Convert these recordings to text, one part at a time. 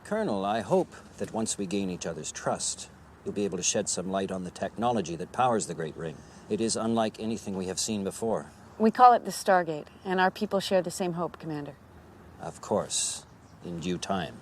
Colonel, I hope that once we gain each other's trust, you'll be able to shed some light on the technology that powers the Great Ring. It is unlike anything we have seen before. We call it the Stargate, and our people share the same hope, Commander. Of course, in due time.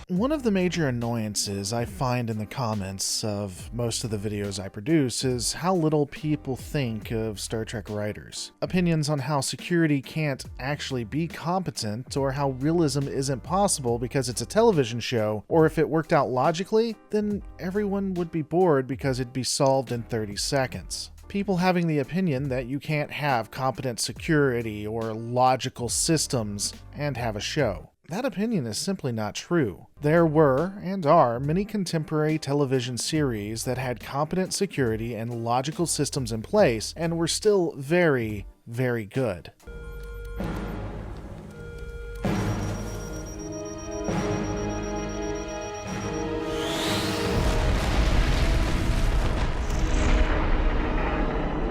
One of the major annoyances I find in the comments of most of the videos I produce is how little people think of Star Trek writers. Opinions on how security can't actually be competent, or how realism isn't possible because it's a television show, or if it worked out logically, then everyone would be bored because it'd be solved in 30 seconds. People having the opinion that you can't have competent security or logical systems and have a show. That opinion is simply not true. There were, and are, many contemporary television series that had competent security and logical systems in place and were still very, very good.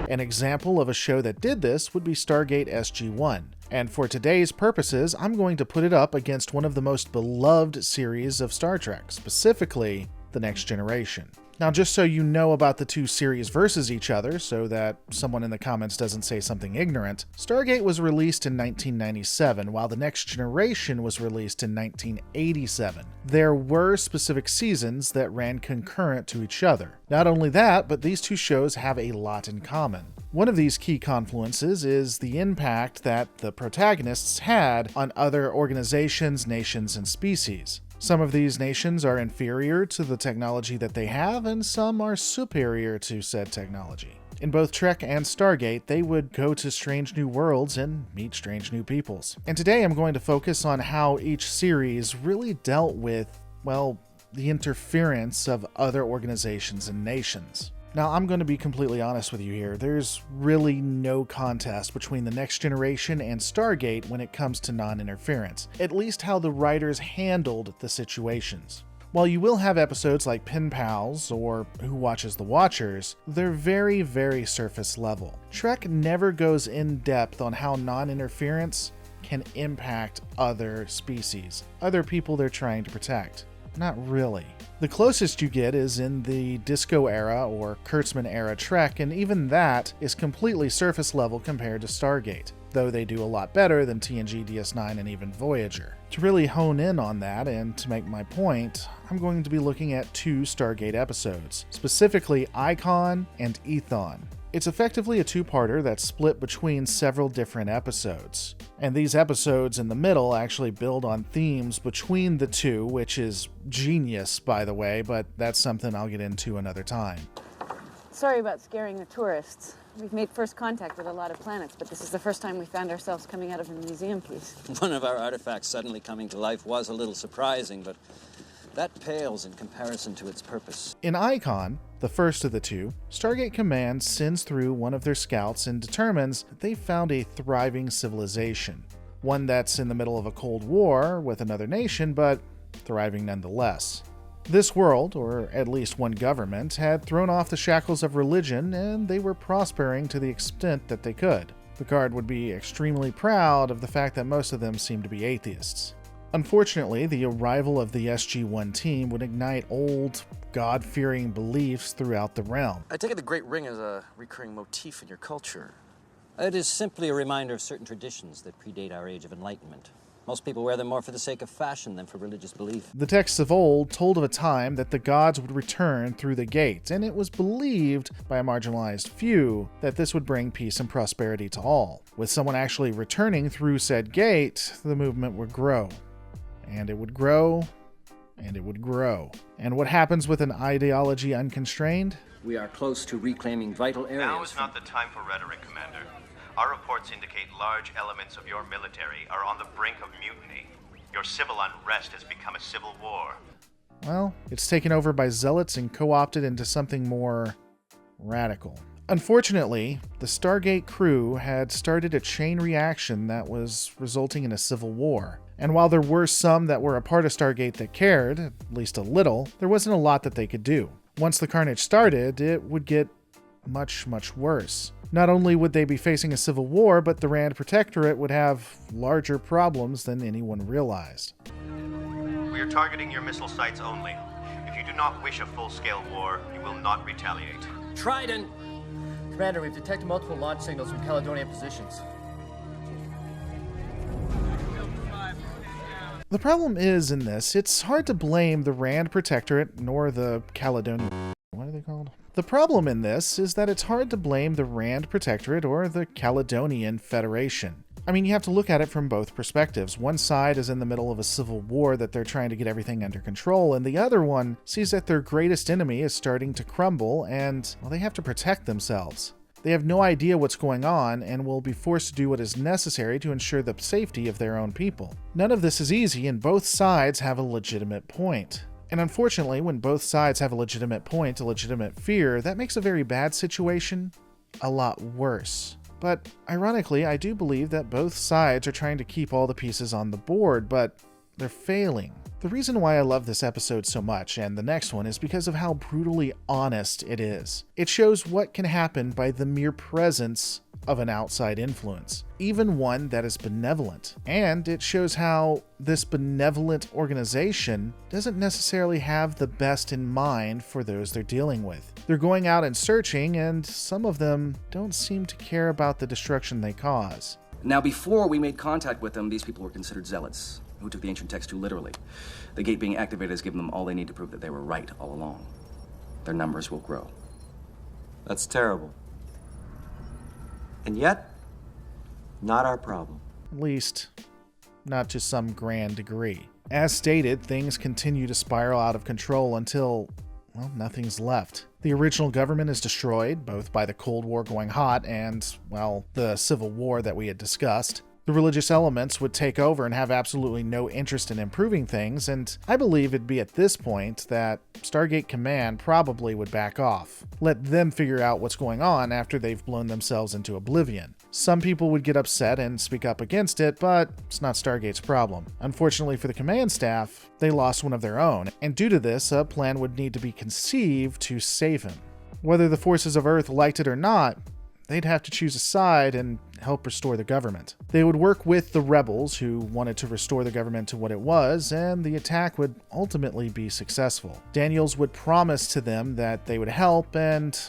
An example of a show that did this would be Stargate SG-1. And for today's purposes, I'm going to put it up against one of the most beloved series of Star Trek, specifically The Next Generation. Now, just so you know about the two series versus each other, so that someone in the comments doesn't say something ignorant, Stargate was released in 1997, while The Next Generation was released in 1987. There were specific seasons that ran concurrent to each other. Not only that, but these two shows have a lot in common. One of these key confluences is the impact that the protagonists had on other organizations, nations, and species. Some of these nations are inferior to the technology that they have, and some are superior to said technology. In both Trek and Stargate, they would go to strange new worlds and meet strange new peoples. And today I'm going to focus on how each series really dealt with, well, the interference of other organizations and nations. Now, I'm going to be completely honest with you here. There's really no contest between The Next Generation and Stargate when it comes to non-interference, at least how the writers handled the situations. While you will have episodes like Pen Pals or Who Watches the Watchers, they're very, very surface level. Trek never goes in depth on how non-interference can impact other species, other people they're trying to protect. Not really. The closest you get is in the Disco era or Kurtzman era Trek, and even that is completely surface level compared to Stargate, though they do a lot better than TNG, DS9, and even Voyager. To really hone in on that and to make my point, I'm going to be looking at two Stargate episodes, specifically Icon and Ethon. It's effectively a two-parter that's split between several different episodes. And these episodes in the middle actually build on themes between the two, which is genius, by the way, but that's something I'll get into another time. Sorry about scaring the tourists. We've made first contact with a lot of planets, but this is the first time we found ourselves coming out of a museum piece. One of our artifacts suddenly coming to life was a little surprising, but that pales in comparison to its purpose. In Icon, the first of the two, Stargate Command sends through one of their scouts and determines that they found a thriving civilization. One that's in the middle of a Cold War with another nation, but thriving nonetheless. This world, or at least one government, had thrown off the shackles of religion, and they were prospering to the extent that they could. Picard would be extremely proud of the fact that most of them seemed to be atheists. Unfortunately, the arrival of the SG-1 team would ignite old, God-fearing beliefs throughout the realm. I take it the Great Ring is a recurring motif in your culture. It is simply a reminder of certain traditions that predate our Age of Enlightenment. Most people wear them more for the sake of fashion than for religious belief. The texts of old told of a time that the gods would return through the gate, and it was believed by a marginalized few that this would bring peace and prosperity to all. With someone actually returning through said gate, the movement would grow. And it would grow, and it would grow. And what happens with an ideology unconstrained? We are close to reclaiming vital areas. Now is not the time for rhetoric, Commander. Our reports indicate large elements of your military are on the brink of mutiny. Your civil unrest has become a civil war. well, it's taken over by zealots and co-opted into something more radical. Unfortunately, the Stargate crew had started a chain reaction that was resulting in a civil war. And while there were some that were a part of Stargate that cared, at least a little, there wasn't a lot that they could do. Once the carnage started, it would get much, much worse. Not only would they be facing a civil war, but the Rand Protectorate would have larger problems than anyone realized. We are targeting your missile sites only. If you do not wish a full-scale war, you will not retaliate. Trident! Commander, we've detected multiple launch signals from Caledonian positions. The problem is, in this, it's hard to blame the Rand Protectorate nor the Caledonian... What are they called? The problem in this is that it's hard to blame the Rand Protectorate or the Caledonian Federation. I mean, you have to look at it from both perspectives. One side is in the middle of a civil war that they're trying to get everything under control, and the other one sees that their greatest enemy is starting to crumble, and, well, they have to protect themselves. They have no idea what's going on and will be forced to do what is necessary to ensure the safety of their own people. None of this is easy, and both sides have a legitimate point. And unfortunately, when both sides have a legitimate point, a legitimate fear, that makes a very bad situation a lot worse. But ironically, I do believe that both sides are trying to keep all the pieces on the board, but they're failing. The reason why I love this episode so much, and the next one, is because of how brutally honest it is. It shows what can happen by the mere presence of an outside influence, even one that is benevolent. And it shows how this benevolent organization doesn't necessarily have the best in mind for those they're dealing with. They're going out and searching, and some of them don't seem to care about the destruction they cause. Now, before we made contact with them, these people were considered zealots, who took the ancient text too literally. The gate being activated has given them all they need to prove that they were right all along. Their numbers will grow. That's terrible. And yet, not our problem. At least, not to some grand degree. As stated, things continue to spiral out of control until, well, nothing's left. The original government is destroyed, both by the Cold War going hot and, well, the Civil War that we had discussed. The religious elements would take over and have absolutely no interest in improving things, and I believe it'd be at this point that Stargate Command probably would back off. Let them figure out what's going on after they've blown themselves into oblivion. Some people would get upset and speak up against it, but it's not Stargate's problem. Unfortunately for the command staff, they lost one of their own, and due to this, a plan would need to be conceived to save him. Whether the forces of Earth liked it or not, they'd have to choose a side and help restore the government. They would work with the rebels who wanted to restore the government to what it was, and the attack would ultimately be successful. Daniels would promise to them that they would help, and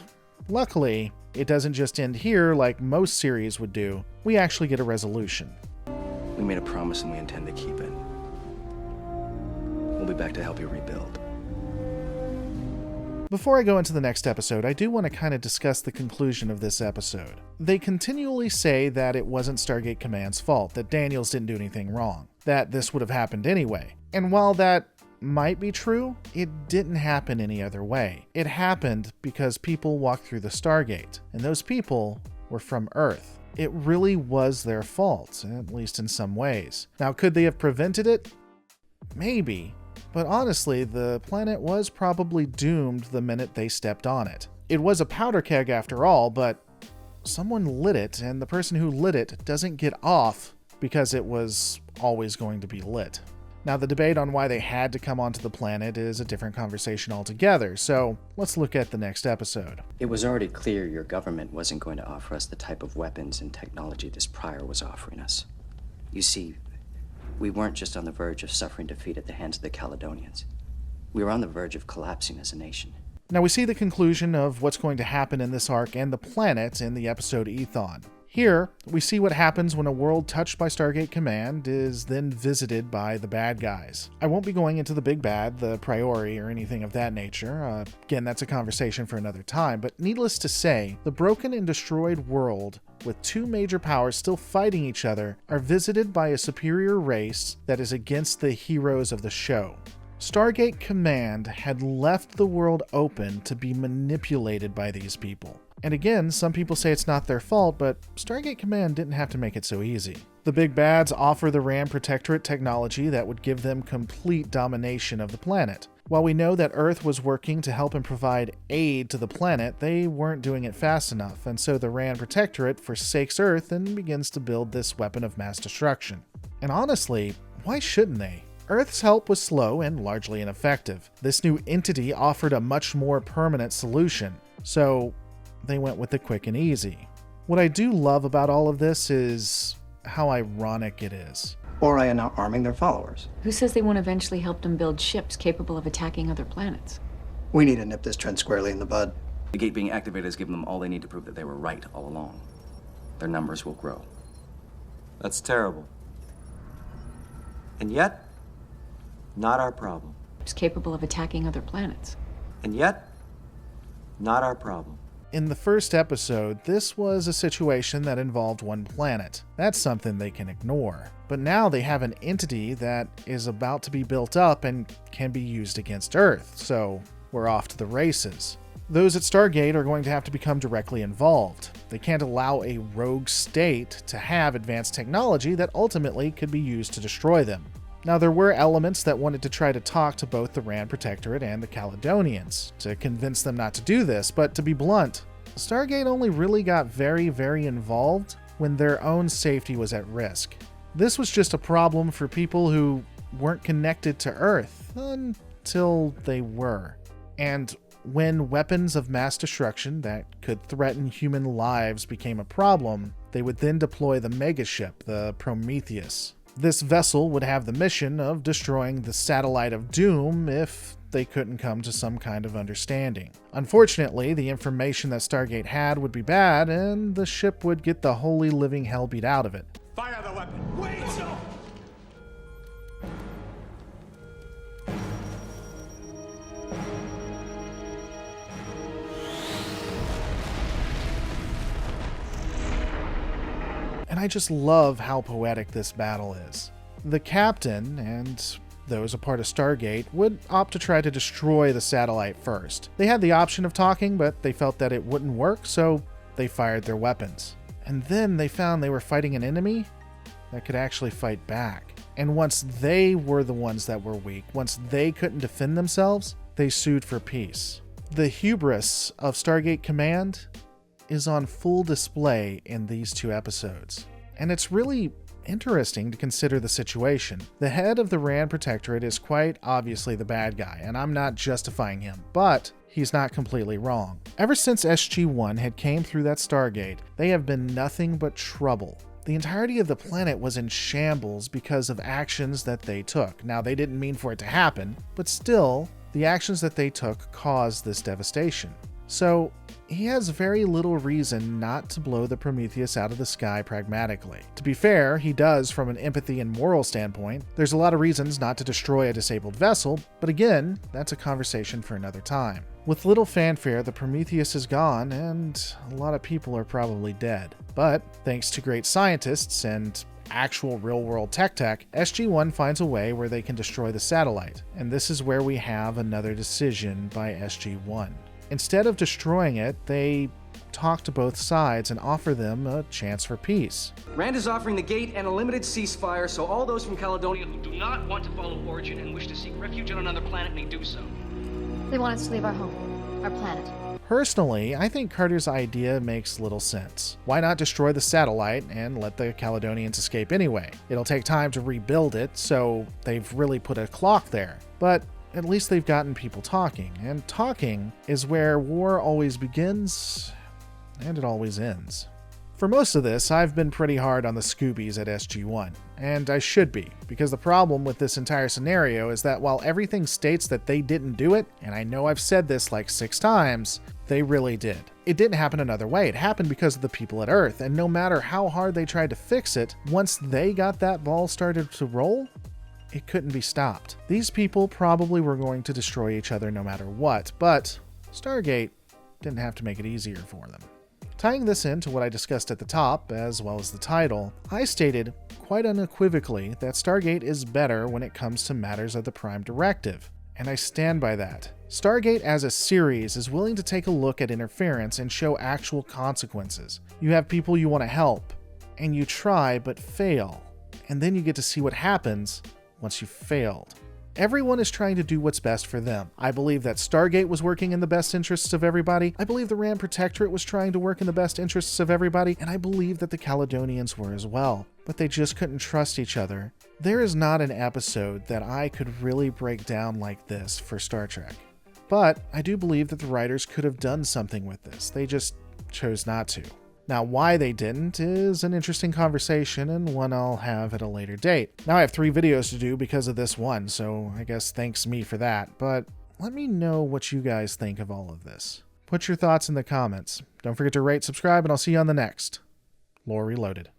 luckily, it doesn't just end here like most series would do. We actually get a resolution. We made a promise and we intend to keep it. We'll be back to help you rebuild. Before I go into the next episode, I do want to kind of discuss the conclusion of this episode. They continually say that it wasn't Stargate Command's fault, that Daniels didn't do anything wrong, that this would have happened anyway. And while that might be true, it didn't happen any other way. It happened because people walked through the Stargate, and those people were from Earth. It really was their fault, at least in some ways. Now, could they have prevented it? Maybe. But honestly, the planet was probably doomed the minute they stepped on it. It was a powder keg after all, but someone lit it, and the person who lit it doesn't get off because it was always going to be lit. Now, the debate on why they had to come onto the planet is a different conversation altogether, so let's look at the next episode. It was already clear your government wasn't going to offer us the type of weapons and technology this prior was offering us. You see, we weren't just on the verge of suffering defeat at the hands of the Caledonians. We were on the verge of collapsing as a nation. Now we see the conclusion of what's going to happen in this arc and the planet in the episode Ethon. Here, we see what happens when a world touched by Stargate Command is then visited by the bad guys. I won't be going into the big bad, the priori, or anything of that nature. Again, that's a conversation for another time, but needless to say, the broken and destroyed world, with two major powers still fighting each other, are visited by a superior race that is against the heroes of the show. Stargate Command had left the world open to be manipulated by these people. And again, some people say it's not their fault, but Stargate Command didn't have to make it so easy. The big bads offer the Ram Protectorate technology that would give them complete domination of the planet. While we know that Earth was working to help and provide aid to the planet, they weren't doing it fast enough, and so the Ram Protectorate forsakes Earth and begins to build this weapon of mass destruction. And honestly, why shouldn't they? Earth's help was slow and largely ineffective. This new entity offered a much more permanent solution, so they went with the quick and easy. What I do love about all of this is how ironic it is. Or I are now arming their followers. Who says they won't eventually help them build ships capable of attacking other planets? We need to nip this trend squarely in the bud. The gate being activated has given them all they need to prove that they were right all along. Their numbers will grow. That's terrible. And yet, not our problem. It's capable of attacking other planets. And yet, not our problem. In the first episode, this was a situation that involved one planet. That's something they can ignore. But now they have an entity that is about to be built up and can be used against Earth, so we're off to the races. Those at Stargate are going to have to become directly involved. They can't allow a rogue state to have advanced technology that ultimately could be used to destroy them. Now, there were elements that wanted to try to talk to both the Ram Protectorate and the Caledonians to convince them not to do this, but to be blunt, Stargate only really got very, very involved when their own safety was at risk. This was just a problem for people who weren't connected to Earth until they were. And when weapons of mass destruction that could threaten human lives became a problem, they would then deploy the megaship, the Prometheus. This vessel would have the mission of destroying the satellite of doom if they couldn't come to some kind of understanding. Unfortunately, the information that Stargate had would be bad, and the ship would get the holy living hell beat out of it. Fire the weapon! Wait! And I just love how poetic this battle is. The captain and those a part of Stargate would opt to try to destroy the satellite first. They had the option of talking, but they felt that it wouldn't work, so they fired their weapons. And then they found they were fighting an enemy that could actually fight back. And once they were the ones that were weak, once they couldn't defend themselves, they sued for peace. The hubris of Stargate Command is on full display in these two episodes. And it's really interesting to consider the situation. The head of the Ram Protectorate is quite obviously the bad guy, and I'm not justifying him, but he's not completely wrong. Ever since SG-1 had came through that Stargate, they have been nothing but trouble. The entirety of the planet was in shambles because of actions that they took. Now, they didn't mean for it to happen, but still, the actions that they took caused this devastation. So, he has very little reason not to blow the Prometheus out of the sky pragmatically. To be fair, he does from an empathy and moral standpoint. There's a lot of reasons not to destroy a disabled vessel, but again, that's a conversation for another time. With little fanfare, the Prometheus is gone, and a lot of people are probably dead. But, thanks to great scientists and actual real-world tech, SG-1 finds a way where they can destroy the satellite, and this is where we have another decision by SG-1. Instead of destroying it, they talk to both sides and offer them a chance for peace. Rand is offering the gate and a limited ceasefire, so all those from Caledonia who do not want to follow Origin and wish to seek refuge on another planet may do so. They want us to leave our home, our planet. Personally, I think Carter's idea makes little sense. Why not destroy the satellite and let the Caledonians escape anyway? It'll take time to rebuild it, so they've really put a clock there. But at least they've gotten people talking, and talking is where war always begins, and it always ends. For most of this, I've been pretty hard on the Scoobies at SG-1, and I should be, because the problem with this entire scenario is that while everything states that they didn't do it, and I know I've said this like 6 times, they really did. It didn't happen another way. It happened because of the people at Earth, and no matter how hard they tried to fix it, once they got that ball started to roll, it couldn't be stopped. These people probably were going to destroy each other no matter what, but Stargate didn't have to make it easier for them. Tying this into what I discussed at the top, as well as the title, I stated quite unequivocally that Stargate is better when it comes to matters of the Prime Directive, and I stand by that. Stargate as a series is willing to take a look at interference and show actual consequences. You have people you want to help, and you try but fail, and then you get to see what happens once you've failed. Everyone is trying to do what's best for them. I believe that Stargate was working in the best interests of everybody. I believe the Ram Protectorate was trying to work in the best interests of everybody. And I believe that the Caledonians were as well. But they just couldn't trust each other. There is not an episode that I could really break down like this for Star Trek. But I do believe that the writers could have done something with this. They just chose not to. Now, why they didn't is an interesting conversation and one I'll have at a later date. Now I have 3 videos to do because of this one, so I guess thanks me for that. But let me know what you guys think of all of this. Put your thoughts in the comments. Don't forget to rate, subscribe, and I'll see you on the next Lore Reloaded.